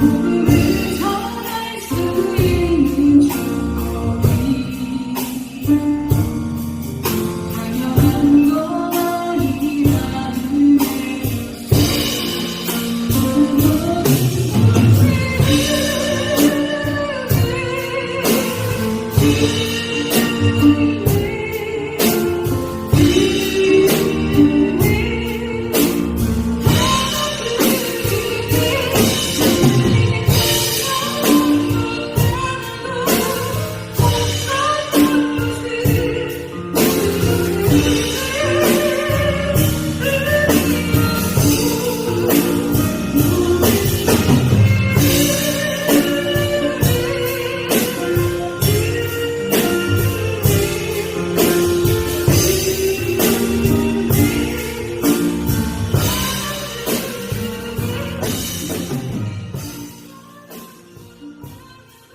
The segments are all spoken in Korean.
누구를 전할 수 있는 주거니 당연한 건 아니라는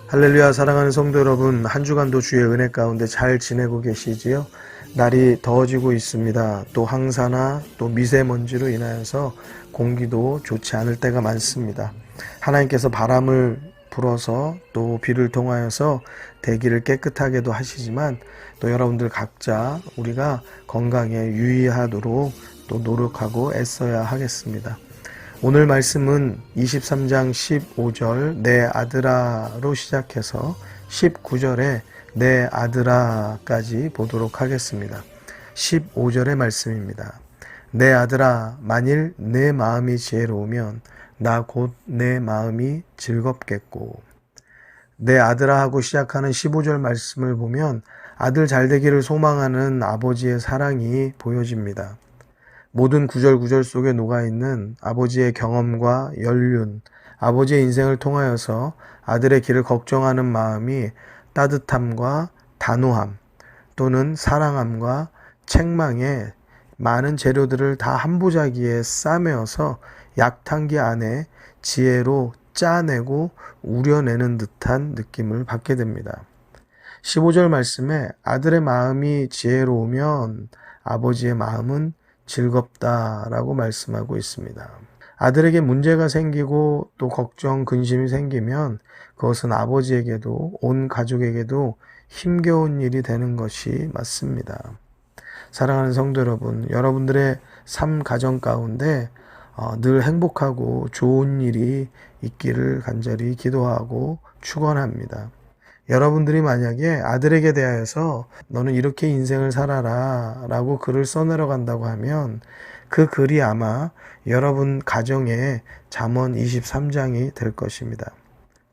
할렐루야. 사랑하는 성도 여러분, 한 주간도 주의 은혜 가운데 잘 지내고 계시지요? 날이 더워지고 있습니다. 또 황사나 또 미세먼지로 인하여서 공기도 좋지 않을 때가 많습니다. 하나님께서 바람을 불어서 또 비를 통하여서 대기를 깨끗하게도 하시지만 또 여러분들 각자 우리가 건강에 유의하도록 또 노력하고 애써야 하겠습니다. 오늘 말씀은 23장 15절 내 아들아로 시작해서 19절에 내 아들아까지 보도록 하겠습니다. 15절의 말씀입니다. 내 아들아, 만일 내 마음이 지혜로우면 나 곧 내 마음이 즐겁겠고. 내 아들아 하고 시작하는 15절 말씀을 보면 아들 잘되기를 소망하는 아버지의 사랑이 보여집니다. 모든 구절구절 속에 녹아있는 아버지의 경험과 연륜, 아버지의 인생을 통하여서 아들의 길을 걱정하는 마음이 따뜻함과 단호함 또는 사랑함과 책망에 많은 재료들을 다 한 보자기에 싸매어서 약탕기 안에 지혜로 짜내고 우려내는 듯한 느낌을 받게 됩니다. 15절 말씀에 아들의 마음이 지혜로우면 아버지의 마음은 즐겁다라고 말씀하고 있습니다. 아들에게 문제가 생기고 또 걱정, 근심이 생기면 그것은 아버지에게도 온 가족에게도 힘겨운 일이 되는 것이 맞습니다. 사랑하는 성도 여러분, 여러분들의 삶 가정 가운데 늘 행복하고 좋은 일이 있기를 간절히 기도하고 축원합니다. 여러분들이 만약에 아들에게 대하여서 너는 이렇게 인생을 살아라 라고 글을 써내려간다고 하면 그 글이 아마 여러분 가정의 잠언 23장이 될 것입니다.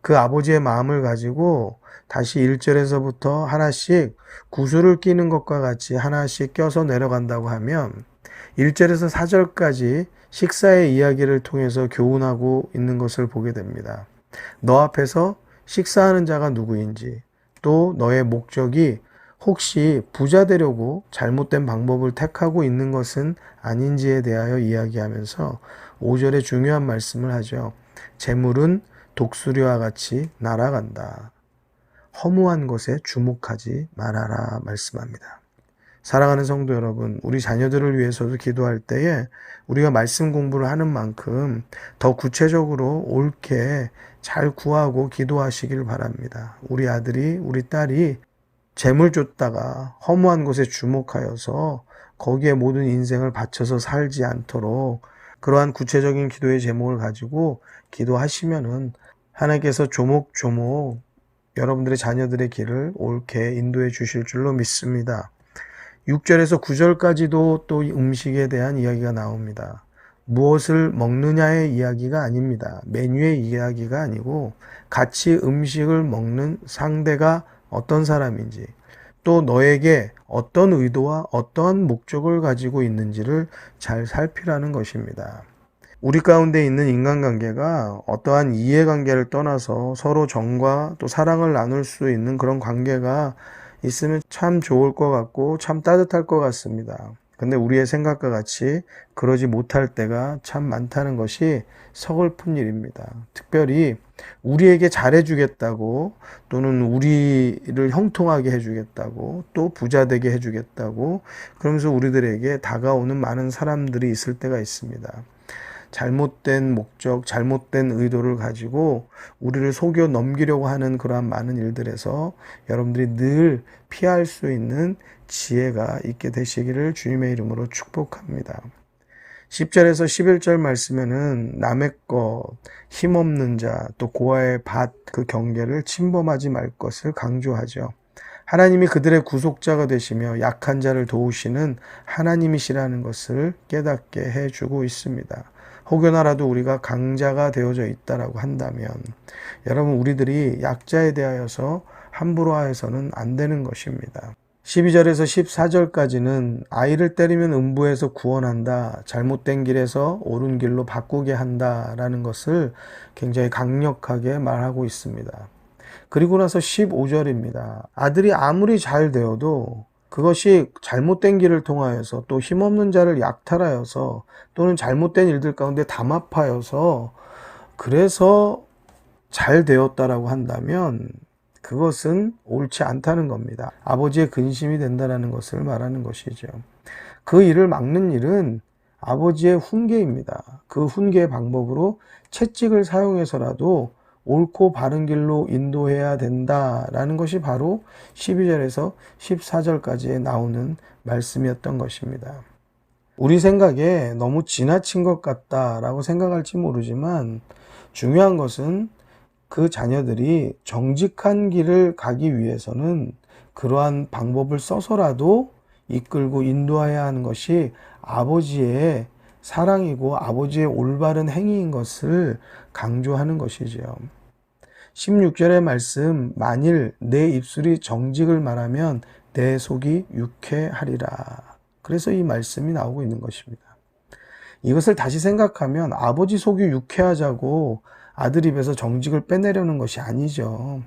그 아버지의 마음을 가지고 다시 1절에서부터 하나씩 구슬을 끼는 것과 같이 하나씩 껴서 내려간다고 하면 1절에서 4절까지 식사의 이야기를 통해서 교훈하고 있는 것을 보게 됩니다. 너 앞에서 식사하는 자가 누구인지, 또 너의 목적이 혹시 부자 되려고 잘못된 방법을 택하고 있는 것은 아닌지에 대하여 이야기하면서 5절에 중요한 말씀을 하죠. 재물은 독수리와 같이 날아간다. 허무한 것에 주목하지 말아라 말씀합니다. 사랑하는 성도 여러분, 우리 자녀들을 위해서도 기도할 때에 우리가 말씀 공부를 하는 만큼 더 구체적으로 옳게 잘 구하고 기도하시길 바랍니다. 우리 아들이, 우리 딸이 재물 쫓다가 허무한 것에 주목하여서 거기에 모든 인생을 바쳐서 살지 않도록 그러한 구체적인 기도의 제목을 가지고 기도하시면은 하나님께서 조목조목 여러분들의 자녀들의 길을 옳게 인도해 주실 줄로 믿습니다. 6절에서 9절까지도 또 음식에 대한 이야기가 나옵니다. 무엇을 먹느냐의 이야기가 아닙니다. 메뉴의 이야기가 아니고 같이 음식을 먹는 상대가 어떤 사람인지 또 너에게 어떤 의도와 어떠한 목적을 가지고 있는지를 잘 살피라는 것입니다. 우리 가운데 있는 인간관계가 어떠한 이해관계를 떠나서 서로 정과 또 사랑을 나눌 수 있는 그런 관계가 있으면 참 좋을 것 같고 참 따뜻할 것 같습니다. 근데 우리의 생각과 같이 그러지 못할 때가 참 많다는 것이 서글픈 일입니다. 특별히 우리에게 잘해주겠다고 또는 우리를 형통하게 해주겠다고 또 부자되게 해주겠다고 그러면서 우리들에게 다가오는 많은 사람들이 있을 때가 있습니다. 잘못된 목적, 잘못된 의도를 가지고 우리를 속여 넘기려고 하는 그러한 많은 일들에서 여러분들이 늘 피할 수 있는 지혜가 있게 되시기를 주님의 이름으로 축복합니다. 10절에서 11절 말씀에는 남의 것, 힘없는 자, 또 고아의 밭 그 경계를 침범하지 말 것을 강조하죠. 하나님이 그들의 구속자가 되시며 약한 자를 도우시는 하나님이시라는 것을 깨닫게 해주고 있습니다. 혹여나라도 우리가 강자가 되어져 있다라고 한다면 여러분 우리들이 약자에 대하여서 함부로 해서는 안 되는 것입니다. 12절에서 14절까지는 아이를 때리면 음부에서 구원한다, 잘못된 길에서 옳은 길로 바꾸게 한다라는 것을 굉장히 강력하게 말하고 있습니다. 그리고 나서 15절입니다. 아들이 아무리 잘 되어도 그것이 잘못된 길을 통하여서 또 힘없는 자를 약탈하여서 또는 잘못된 일들 가운데 담합하여서 그래서 잘 되었다라고 한다면 그것은 옳지 않다는 겁니다. 아버지의 근심이 된다는 것을 말하는 것이죠. 그 일을 막는 일은 아버지의 훈계입니다. 그 훈계의 방법으로 채찍을 사용해서라도 옳고 바른 길로 인도해야 된다라는 것이 바로 12절에서 14절까지에 나오는 말씀이었던 것입니다. 우리 생각에 너무 지나친 것 같다라고 생각할지 모르지만 중요한 것은 그 자녀들이 정직한 길을 가기 위해서는 그러한 방법을 써서라도 이끌고 인도해야 하는 것이 아버지의 사랑이고 아버지의 올바른 행위인 것을 강조하는 것이지요. 16절의 말씀, 만일 내 입술이 정직을 말하면 내 속이 유쾌하리라. 그래서 이 말씀이 나오고 있는 것입니다. 이것을 다시 생각하면 아버지 속이 유쾌하자고 아들 입에서 정직을 빼내려는 것이 아니죠.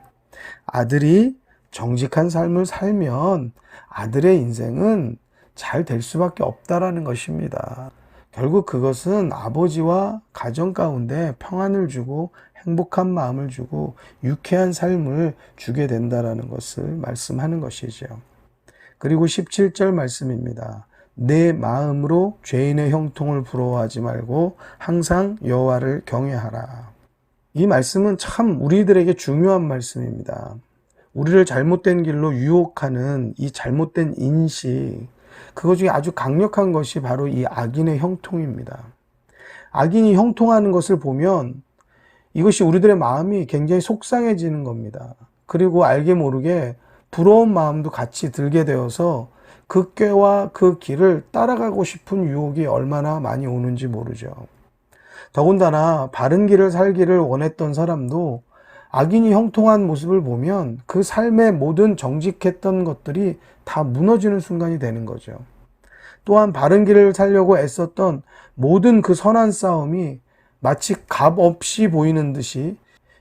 아들이 정직한 삶을 살면 아들의 인생은 잘 될 수밖에 없다라는 것입니다. 결국 그것은 아버지와 가정 가운데 평안을 주고 행복한 마음을 주고 유쾌한 삶을 주게 된다라는 것을 말씀하는 것이죠. 그리고 17절 말씀입니다. 내 마음으로 죄인의 형통을 부러워하지 말고 항상 여호와를 경외하라. 이 말씀은 참 우리들에게 중요한 말씀입니다. 우리를 잘못된 길로 유혹하는 이 잘못된 인식, 그것 중에 아주 강력한 것이 바로 이 악인의 형통입니다. 악인이 형통하는 것을 보면 이것이 우리들의 마음이 굉장히 속상해지는 겁니다. 그리고 알게 모르게 부러운 마음도 같이 들게 되어서 그 꾀와 그 길을 따라가고 싶은 유혹이 얼마나 많이 오는지 모르죠. 더군다나 바른 길을 살기를 원했던 사람도 악인이 형통한 모습을 보면 그 삶의 모든 정직했던 것들이 다 무너지는 순간이 되는 거죠. 또한 바른 길을 살려고 애썼던 모든 그 선한 싸움이 마치 값 없이 보이는 듯이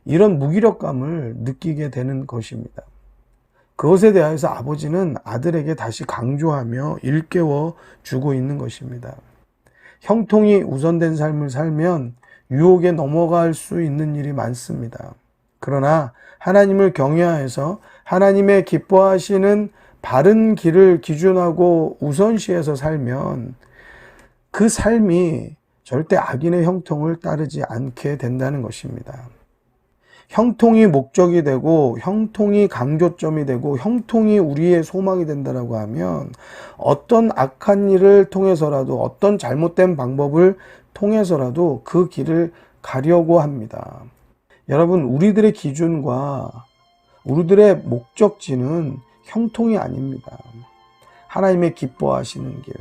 이런 무기력감을 느끼게 되는 것입니다. 그것에 대하여서 아버지는 아들에게 다시 강조하며 일깨워 주고 있는 것입니다. 형통이 우선된 삶을 살면 유혹에 넘어갈 수 있는 일이 많습니다. 그러나 하나님을 경외하여서 하나님의 기뻐하시는 바른 길을 기준하고 우선시해서 살면 그 삶이 절대 악인의 형통을 따르지 않게 된다는 것입니다. 형통이 목적이 되고 형통이 강조점이 되고 형통이 우리의 소망이 된다라고 하면 어떤 악한 일을 통해서라도 어떤 잘못된 방법을 통해서라도 그 길을 가려고 합니다. 여러분, 우리들의 기준과 우리들의 목적지는 형통이 아닙니다. 하나님의 기뻐하시는 길,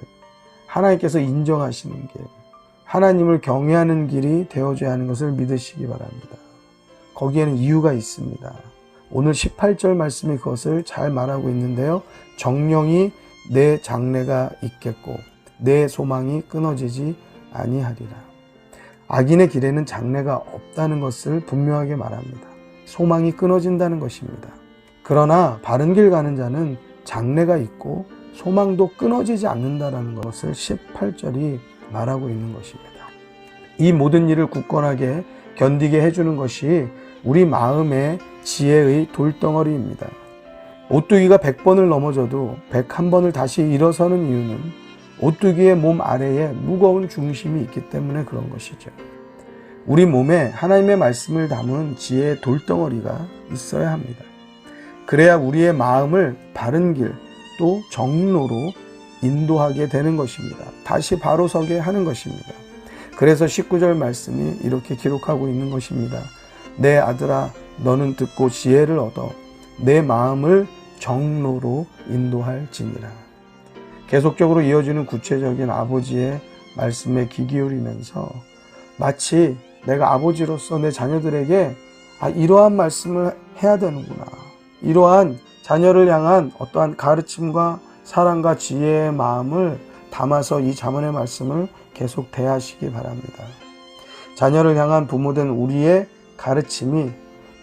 하나님께서 인정하시는 길, 하나님을 경외하는 길이 되어줘야 하는 것을 믿으시기 바랍니다. 거기에는 이유가 있습니다. 오늘 18절 말씀이 그것을 잘 말하고 있는데요. 정령이 내 장래가 있겠고 내 소망이 끊어지지 아니하리라. 악인의 길에는 장래가 없다는 것을 분명하게 말합니다. 소망이 끊어진다는 것입니다. 그러나 바른 길 가는 자는 장래가 있고 소망도 끊어지지 않는다는 것을 18절이 말하고 있는 것입니다. 이 모든 일을 굳건하게 견디게 해주는 것이 우리 마음의 지혜의 돌덩어리입니다. 오뚜기가 100번을 넘어져도 101번을 다시 일어서는 이유는 오뚜기의 몸 아래에 무거운 중심이 있기 때문에 그런 것이죠. 우리 몸에 하나님의 말씀을 담은 지혜의 돌덩어리가 있어야 합니다. 그래야 우리의 마음을 바른 길, 또 정로로 인도하게 되는 것입니다. 다시 바로 서게 하는 것입니다. 그래서 19절 말씀이 이렇게 기록하고 있는 것입니다. 내 아들아, 너는 듣고 지혜를 얻어 내 마음을 정로로 인도할지니라. 계속적으로 이어지는 구체적인 아버지의 말씀에 귀 기울이면서 마치 내가 아버지로서 내 자녀들에게 이러한 말씀을 해야 되는구나, 이러한 자녀를 향한 어떠한 가르침과 사랑과 지혜의 마음을 담아서 이 잠언의 말씀을 계속 대하시기 바랍니다. 자녀를 향한 부모된 우리의 가르침이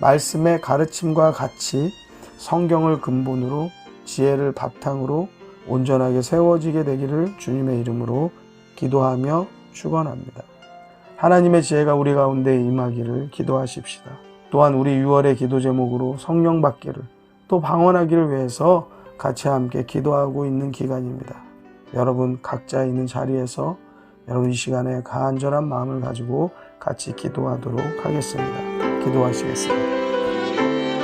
말씀의 가르침과 같이 성경을 근본으로 지혜를 바탕으로 온전하게 세워지게 되기를 주님의 이름으로 기도하며 축원합니다. 하나님의 지혜가 우리 가운데 임하기를 기도하십시다. 또한 우리 6월의 기도 제목으로 성령 받기를, 또 방언하기를 위해서 같이 함께 기도하고 있는 기간입니다. 여러분 각자 있는 자리에서 여러분 이 시간에 간절한 마음을 가지고 같이 기도하도록 하겠습니다. 기도하시겠습니다.